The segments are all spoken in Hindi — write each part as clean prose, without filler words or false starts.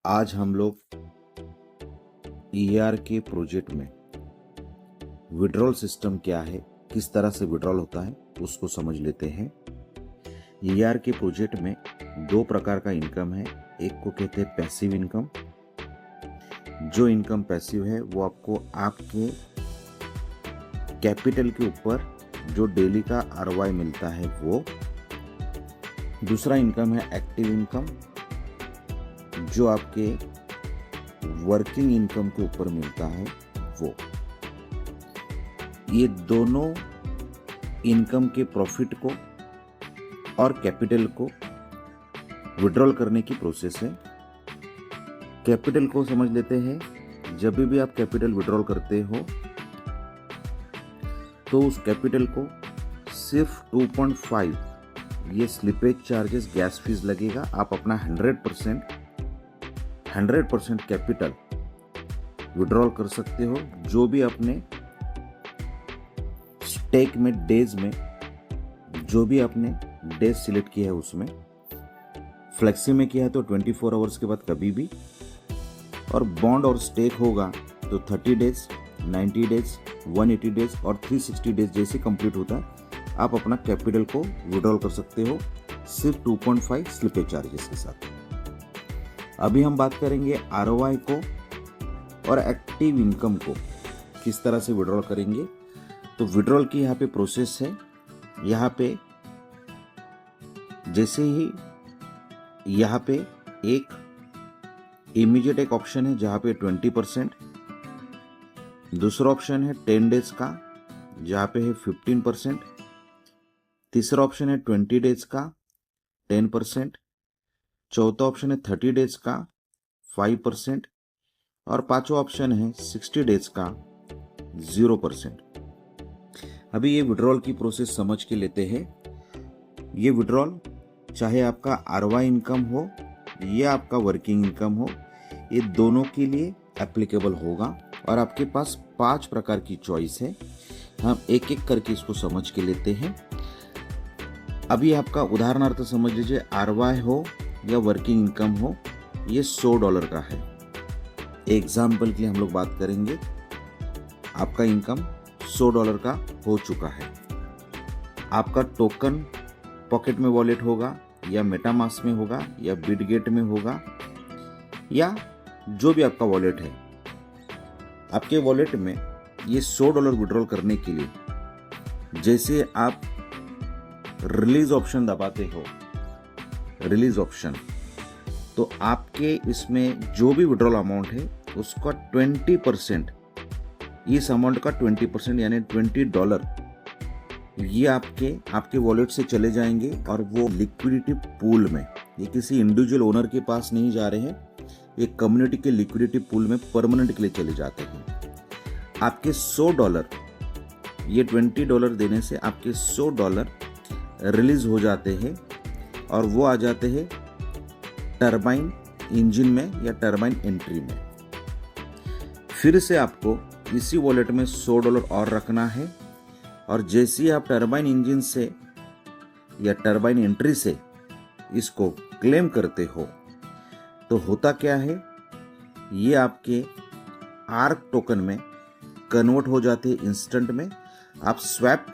आज हम लोग ईआर के प्रोजेक्ट में विड्रॉल सिस्टम क्या है, किस तरह से विड्रॉल होता है उसको समझ लेते हैं। ईआर के प्रोजेक्ट में दो प्रकार का इनकम है। एक को कहते हैं पैसिव इनकम। जो इनकम पैसिव है वो आपको आपके कैपिटल के ऊपर जो डेली का आरओआई मिलता है वो। दूसरा इनकम है एक्टिव इनकम, जो आपके वर्किंग इनकम के ऊपर मिलता है वो। ये दोनों इनकम के प्रॉफिट को और कैपिटल को विड्रॉल करने की प्रोसेस है। कैपिटल को समझ लेते हैं। जब भी आप कैपिटल विड्रॉल करते हो तो उस कैपिटल को सिर्फ 2.5 ये स्लिपेज चार्जेस गैस फीस लगेगा। आप अपना 100% कैपिटल विड्रॉल कर सकते हो। जो भी अपने स्टेक में डेज में जो भी आपने डेज सिलेक्ट किया है उसमें फ्लेक्सी में किया है तो 24 आवर्स के बाद कभी भी, और बॉन्ड और स्टेक होगा तो 30 डेज, 90 डेज, 180 डेज और 360 डेज जैसे कंप्लीट होता है आप अपना कैपिटल को विड्रॉल कर सकते हो सिर्फ 2.5 स्लिपेज चार्जेस के साथ। अभी हम बात करेंगे आरओआई को और एक्टिव इनकम को किस तरह से विड्रॉल करेंगे। तो विड्रॉल की यहाँ पे प्रोसेस है। यहाँ पे जैसे ही यहाँ पे एक इमीडिएट एक ऑप्शन है जहाँ पे 20%, दूसरा ऑप्शन है 10 डेज का जहाँ पे है 15%, तीसरा ऑप्शन है 20 डेज का 10%, चौथा ऑप्शन है 30 डेज का 5% और पांचवा ऑप्शन है 60 डेज का 0%। अभी ये विड्रॉल की प्रोसेस समझ के लेते हैं। ये विड्रॉल चाहे आपका आरओआई इनकम हो या आपका वर्किंग इनकम हो, ये दोनों के लिए एप्लीकेबल होगा और आपके पास 5 प्रकार की चॉइस है। हम एक एक करके इसको समझ के लेते हैं। अभी आपका उदाहरणार्थ समझ लीजिए, आरओआई हो या वर्किंग इनकम हो, ये $100 का है। एग्जाम्पल के लिए हम लोग बात करेंगे, आपका इनकम $100 का हो चुका है। आपका टोकन पॉकेट में वॉलेट होगा या मेटामास्क में होगा या बिटगेट में होगा या जो भी आपका वॉलेट है। आपके वॉलेट में ये $100 विड्रॉल करने के लिए जैसे आप रिलीज ऑप्शन दबाते हो, रिलीज ऑप्शन, तो आपके इसमें जो भी विड्रॉल अमाउंट है उसका 20%, इस अमाउंट का 20% यानी $20 ये आपके वॉलेट से चले जाएंगे और वो लिक्विडिटी पूल में, ये किसी इंडिविजुअल ओनर के पास नहीं जा रहे हैं, ये कम्युनिटी के लिक्विडिटी पूल में परमानेंट के लिए चले जाते हैं। आपके $100 ये $20 देने से आपके $100 रिलीज हो जाते हैं और वो आ जाते हैं टरबाइन इंजन में या टरबाइन एंट्री में। फिर से आपको इसी वॉलेट में $100 और रखना है और जैसे ही आप टरबाइन इंजन से या टरबाइन एंट्री से इसको क्लेम करते हो तो होता क्या है, ये आपके आर्क टोकन में कन्वर्ट हो जाते हैं इंस्टेंट में। आप स्वैप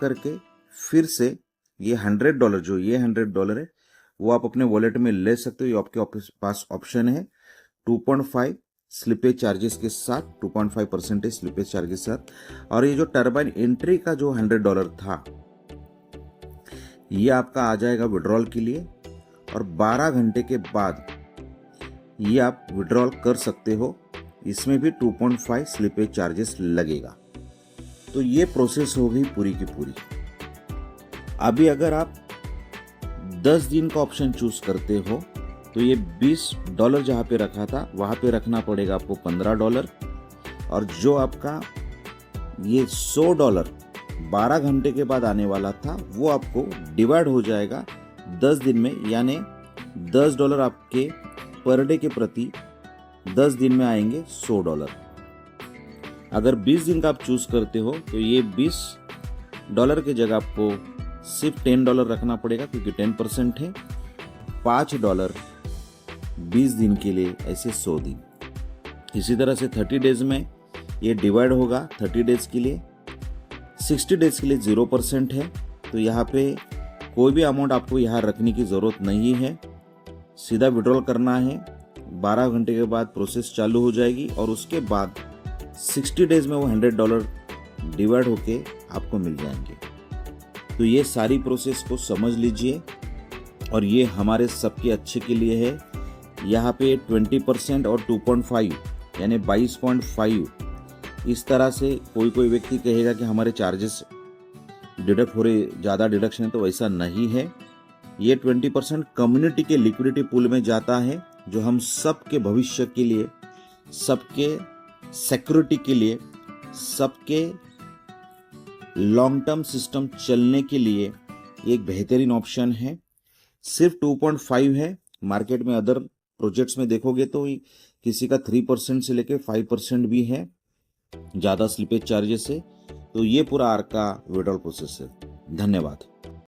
करके फिर से ये $100 जो ये $100 है वो आप अपने वॉलेट में ले सकते हो। ये आपके पास ऑप्शन है 2.5 स्लिपेज चार्जेस के साथ, 2.5% स्लिपेज चार्जेस के साथ। और ये जो टरबाइन एंट्री का जो $100 था ये आपका आ जाएगा विड्रॉल के लिए और 12 घंटे के बाद ये आप विड्रॉल कर सकते हो। इसमें भी 2.5 स्लिपेज चार्जेस लगेगा। तो ये प्रोसेस हो गई पूरी की पूरी। अभी अगर आप 10 दिन का ऑप्शन चूज करते हो तो ये $20 जहाँ पे रखा था वहाँ पे रखना पड़ेगा आपको $15 और जो आपका ये $100 12 घंटे के बाद आने वाला था वो आपको डिवाइड हो जाएगा 10 दिन में, यानी $10 आपके पर डे के प्रति 10 दिन में आएंगे $100। अगर 20 दिन का आप चूज करते हो तो ये $20 की जगह आपको सिर्फ $10 रखना पड़ेगा क्योंकि 10% है। $5 20 दिन के लिए, ऐसे 100 दिन। इसी तरह से 30 डेज में ये डिवाइड होगा 30 डेज के लिए। 60 डेज के लिए 0% है, तो यहाँ पे कोई भी अमाउंट आपको यहाँ रखने की ज़रूरत नहीं है, सीधा विड्रॉल करना है। 12 घंटे के बाद प्रोसेस चालू हो जाएगी और उसके बाद 60 डेज में वो $100 डिवाइड होके आपको मिल जाएंगे। तो ये सारी प्रोसेस को समझ लीजिए और ये हमारे सबके अच्छे के लिए है। यहाँ पे 20% और 2.5 यानी 22.5 इस तरह से कोई व्यक्ति कहेगा कि हमारे चार्जेस डिडक्ट हो रहे, ज़्यादा डिडक्शन है, तो वैसा नहीं है। ये 20% कम्युनिटी के लिक्विडिटी पूल में जाता है, जो हम सबके भविष्य के लिए, सबके सिक्योरिटी के लिए, सबके लॉन्ग टर्म सिस्टम चलने के लिए एक बेहतरीन ऑप्शन है। सिर्फ 2.5 है, मार्केट में अदर प्रोजेक्ट्स में देखोगे तो किसी का 3% से लेके 5% भी है, ज़्यादा स्लिपेज चार्जेस है। तो ये पूरा आर का विड्रॉल प्रोसेस है। धन्यवाद।